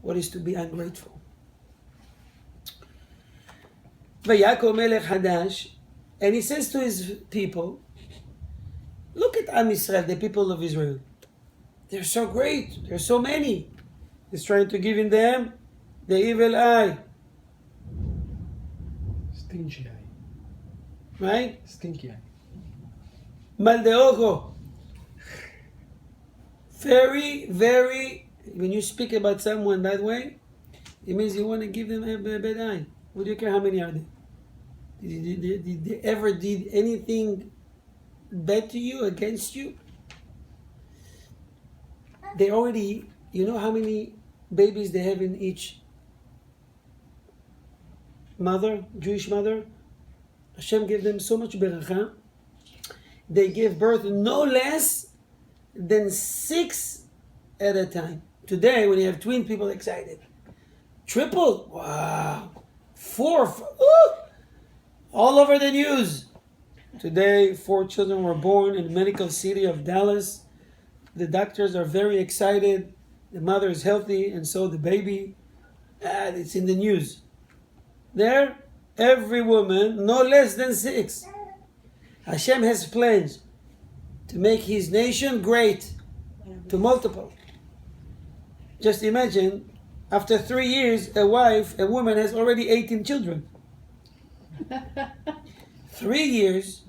what is to be ungrateful. Vayakov Melech Hadash, and he says to his people, look at Am Yisrael, the people of Israel. They're so great. There's so many. He's trying to give in them the evil eye. Stingy eye. Right? Stinky eye. Mal de ojo. Very, very, when you speak about someone that way, it means you want to give them a bad eye. What do you care how many are there? Did they ever did anything bad to you, against you? They already, you know how many babies they have in each mother, Jewish mother? Hashem gave them so much beracha. They gave birth no less than 6 at a time. Today, when you have twin, people are excited. Triple, wow. 4, ooh, all over the news. Today, 4 children were born in the medical city of Dallas. The doctors are very excited. The mother is healthy, and so the baby. It's in the news. There, every woman, no less than 6. Hashem has plans to make his nation great, to multiple. Just imagine, after 3 years, a woman has already 18 children. 3 years,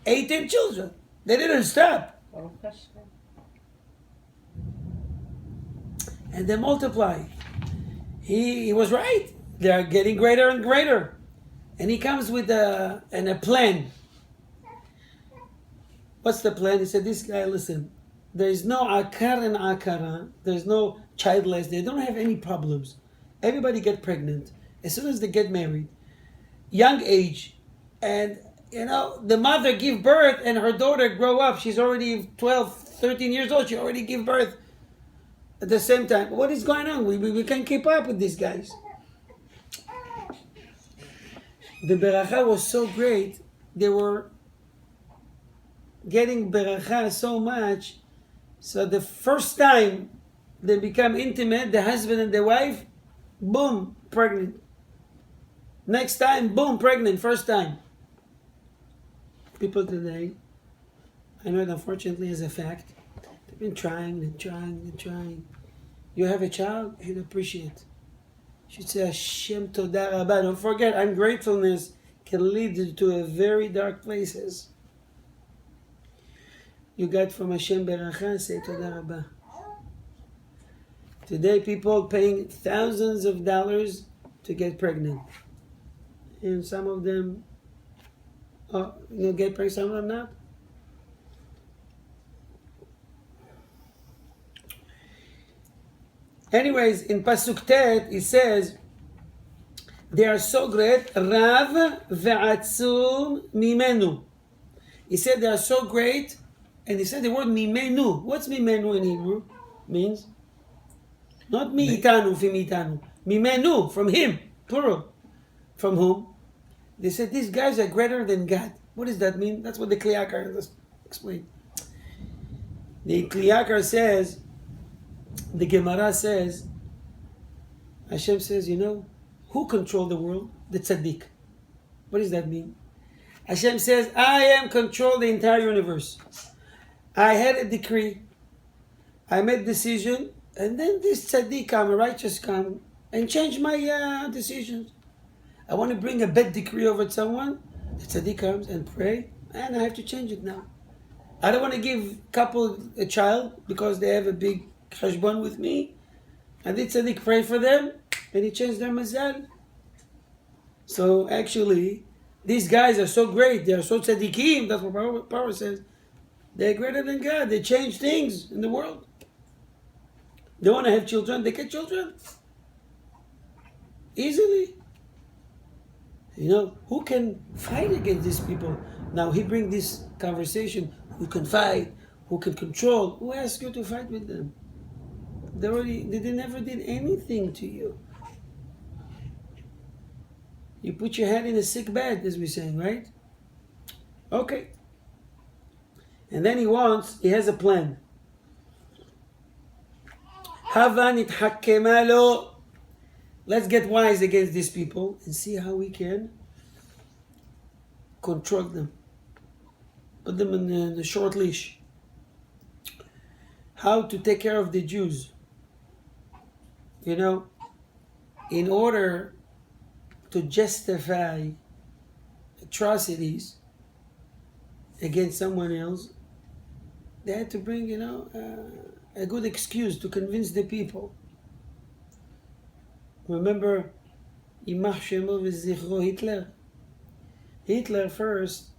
18 children. They didn't stop. And they multiply. He was right. They are getting greater and greater. And he comes with a plan. What's the plan? He said, this guy, listen, there is no akar and akara. There's no childless. They don't have any problems. Everybody get pregnant. As soon as they get married, young age, and the mother give birth and her daughter grow up. She's already 12, 13 years old. She already give birth at the same time. What is going on? We can't keep up with these guys. The beracha was so great. They were getting beracha so much. So the first time they become intimate, the husband and the wife, boom, pregnant. Next time, boom, pregnant, first time. People today, I know it unfortunately is a fact, they've been trying and trying and trying. You have a child, you should appreciate. You should say, Hashem Todah Rabbah. Don't forget, ungratefulness can lead you to very dark places. You got from Hashem Beracha, say Todah Rabbah. Today, people paying thousands of dollars to get pregnant. And some of them get pregnant, some of them not. Anyways, in Pasuk Tet, it says, they are so great, Rav ve'atzum mimenu. He said they are so great, and he said the word mimenu. What's mimenu in Hebrew? Means? Not mi itanu, fimitanu. Mimenu, from him, plural. From whom? They said these guys are greater than God. What does that mean? That's what the Kliyakar explained. The Kliyakar says, the Gemara says, Hashem says, who controlled the world? The tzaddik. What does that mean? Hashem says, I am control the entire universe. I had a decree. I made decision, and then this tzaddik come, a righteous come, and change my decisions. I want to bring a bad decree over someone. The tzaddik comes and pray, and I have to change it now. I don't want to give couple a child because they have a big cheshbon with me. And the tzaddik pray for them, and he changed their mazal. So actually, these guys are so great. They are so tzaddikim. That's what Power says. They're greater than God. They change things in the world. They want to have children. They get children easily. Who can fight against these people? Now he brings this conversation. Who can fight? Who can control? Who asked you to fight with them? They never did anything to you. You put your head in a sick bed, as we're saying, right? Okay. And then he has a plan. Hava nithakkema lo Let's get wise against these people and see how we can control them. Put them in the short leash. How to take care of the Jews. You know, in order to justify atrocities against someone else, they had to bring, a good excuse to convince the people. Remember, Yimach Shemo v'zichro Hitler. Hitler first,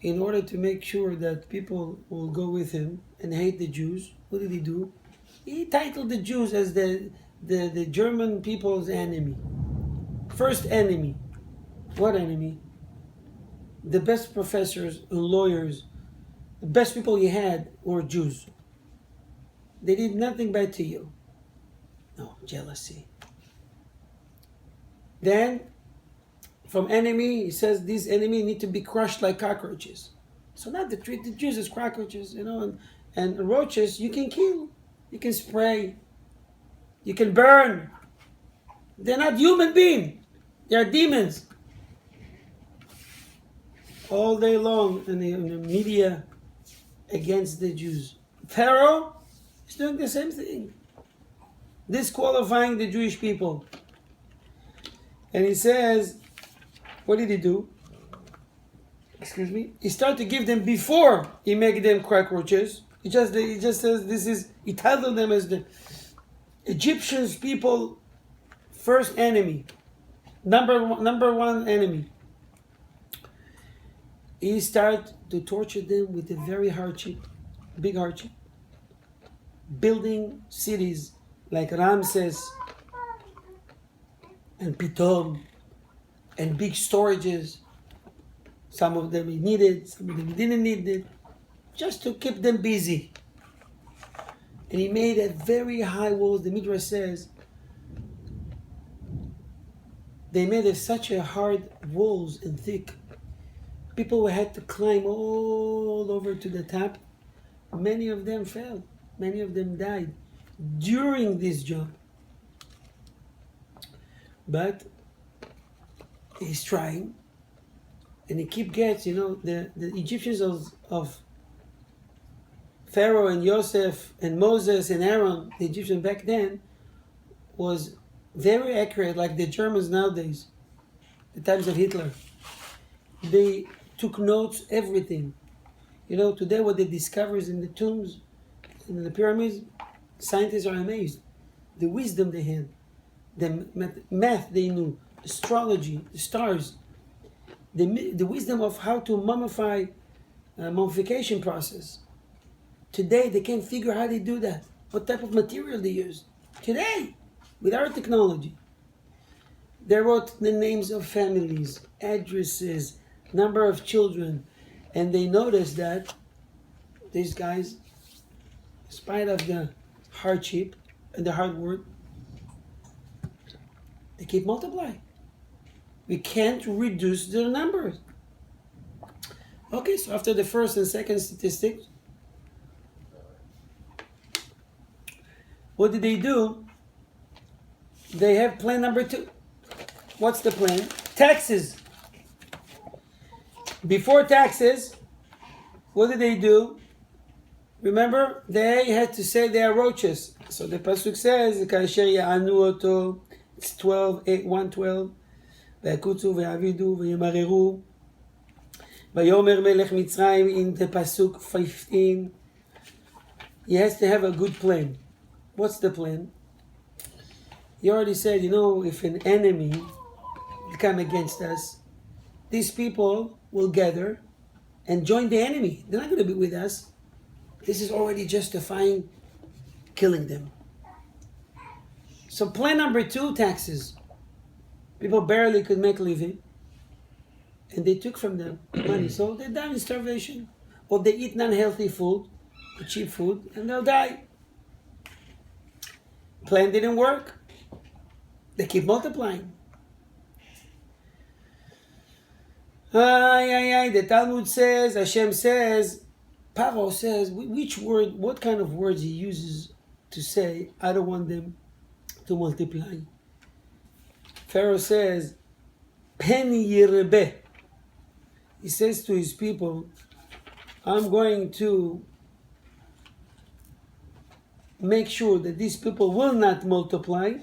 in order to make sure that people will go with him and hate the Jews, what did he do? He titled the Jews as the German people's enemy. First enemy. What enemy? The best professors and lawyers, the best people he had were Jews. They did nothing bad to you. No, jealousy. Then, from enemy, he says these enemies need to be crushed like cockroaches. So now they treat the Jews as cockroaches, and roaches you can kill, you can spray, you can burn. They're not human beings. They are demons. All day long in the media against the Jews. Pharaoh is doing the same thing. Disqualifying the Jewish people. And he says, what did he do? Excuse me. He started to give them before he made them cockroaches. He just says he titled them as the Egyptians people first enemy. Number one enemy. He started to torture them with a very big hardship. Building cities like Ramses and Pitom and big storages. Some of them he needed, some of them he didn't need it, just to keep them busy. And he made a very high walls. The Midrash says they made such a hard walls and thick. People had to climb all over to the top. Many of them fell. Many of them died during this job. But he's trying, and he gets, the Egyptians of Pharaoh and Joseph and Moses and Aaron, the Egyptian back then, was very accurate, like the Germans nowadays, the times of Hitler. They took notes, everything. Today what they discover in the tombs, in the pyramids, scientists are amazed. The wisdom they had, the math they knew, astrology, the stars, the wisdom of how to mummify, mummification process. Today they can't figure how they do that, what type of material they use. Today, with our technology. They wrote the names of families, addresses, number of children, and they noticed that these guys, in spite of the hardship and the hard work, they keep multiplying. We can't reduce their numbers. Okay, so after the first and second statistics, what did they do? They have plan number 2. What's the plan? Taxes. Before taxes, what did they do? Remember, they had to say they are roaches. So the pasuk says, "Kasher ya'anu oto." It's 112. "Vayakutzu ve'avidu ve'yamareru." "Vayomer melech Mitzrayim" in the pasuk 15. He has to have a good plan. What's the plan? He already said, if an enemy will come against us, these people will gather and join the enemy. They're not going to be with us. This is already justifying killing them. So plan number 2, taxes. People barely could make a living, and they took from them money. So they die in starvation, or they eat non-healthy food, cheap food, and they'll die. Plan didn't work. They keep multiplying. The Talmud says, Hashem says, Paro says, what kind of words he uses to say, I don't want them to multiply. Pharaoh says, Pen yirbe. He says to his people, I'm going to make sure that these people will not multiply.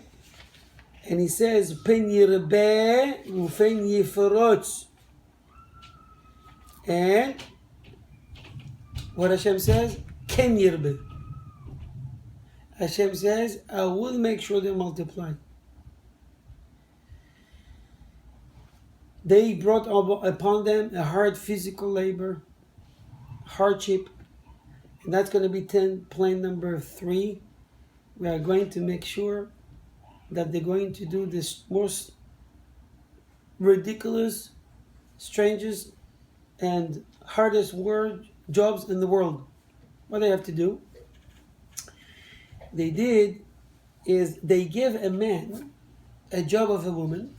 And he says, Pen yirbe ufen yifrotz. And what Hashem says, Ken yirbe. Hashem says, I will make sure they multiply. They brought upon them a hard physical labor, hardship, and that's going to be plan number 3. We are going to make sure that they're going to do this most ridiculous, strangest, and hardest jobs in the world. What do they have to do? They did is they give a man a job of a woman,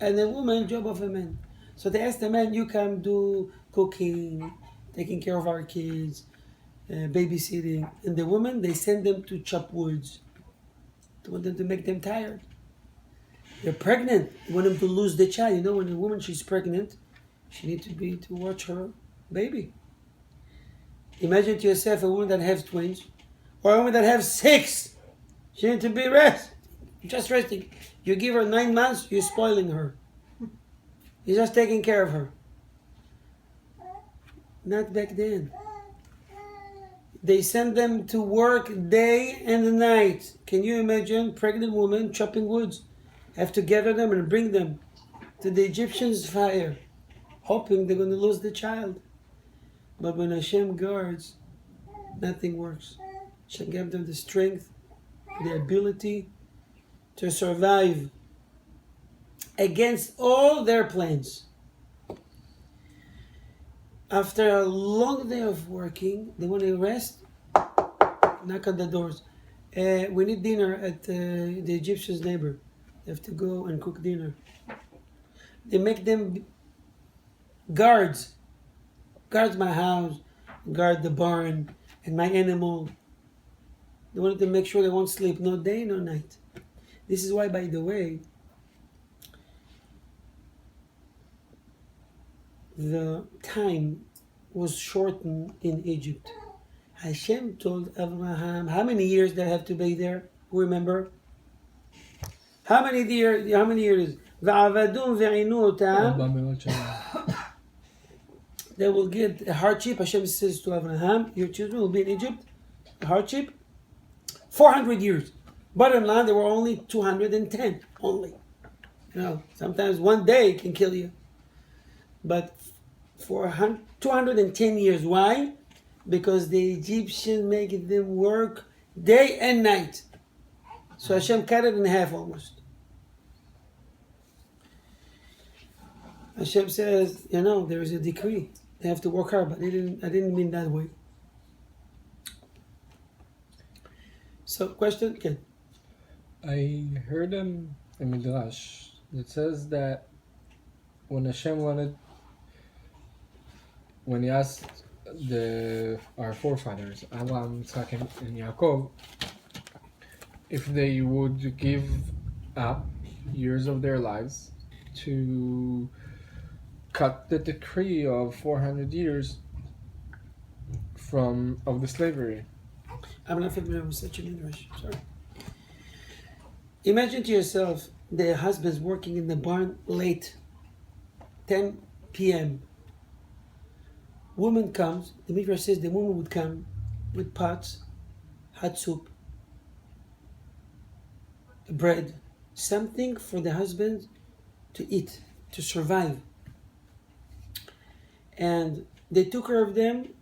and a woman job of a man. So they asked the man, you come do cooking, taking care of our kids, babysitting. And the woman, they send them to chop woods. They want them to make them tired. They're pregnant. They want them to lose the child. You know, when a woman, she's pregnant, she needs to watch her baby. Imagine to yourself a woman that has twins, or a woman that has 6. She needs to be just resting. You give her 9 months, you're spoiling her. You're just taking care of her. Not back then. They send them to work day and night. Can you imagine pregnant women chopping woods? Have to gather them and bring them to the Egyptians' fire, hoping they're going to lose the child. But when Hashem guards, nothing works. Hashem gave them the strength, the ability to survive against all their plans. After a long day of working, they want to rest, knock on the doors. We need dinner at the Egyptian's neighbor. They have to go and cook dinner. They make them guards my house, guard the barn, and my animal. They wanted to make sure they won't sleep, no day, no night. This is why, by the way, the time was shortened in Egypt. Hashem told Abraham, how many years they have to be there? Who remember? How many years? Va'avadum ve'inu otam. They will get a hardship. Hashem says to Abraham, your children will be in Egypt. A hardship. 400 years. Bottom line, there were only 210. Only. You know, sometimes one day can kill you. But for 210 years. Why? Because the Egyptians make them work day and night. So Hashem cut it in half almost. Hashem says, you know, there is a decree. They have to work hard, but I didn't mean that way. So, question? Okay. I heard a midrash that says that when Hashem when he asked our forefathers, Abraham, Yitzhak, and Yaakov, if they would give up years of their lives to cut the decree of 400 years of the slavery. I'm not familiar with such a midrash. Sorry. Imagine to yourself the husband's working in the barn late, 10 p.m. Woman comes, the midrash says the woman would come with pots, hot soup, bread, something for the husband to eat, to survive. And they took care of them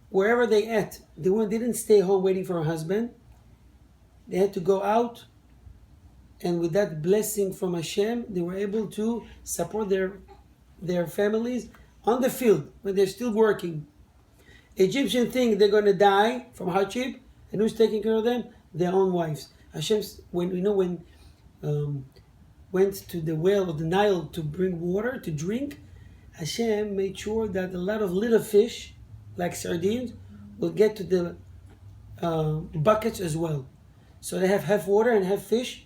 wherever they ate. The woman didn't stay home waiting for her husband. They had to go out, and with that blessing from Hashem, they were able to support their families on the field when they're still working. Egyptians think they're going to die from hardship, and who's taking care of them? Their own wives. Hashem, when went to the well of the Nile to bring water to drink, Hashem made sure that a lot of little fish, like sardines, will get to the buckets as well. So they have half water and half fish,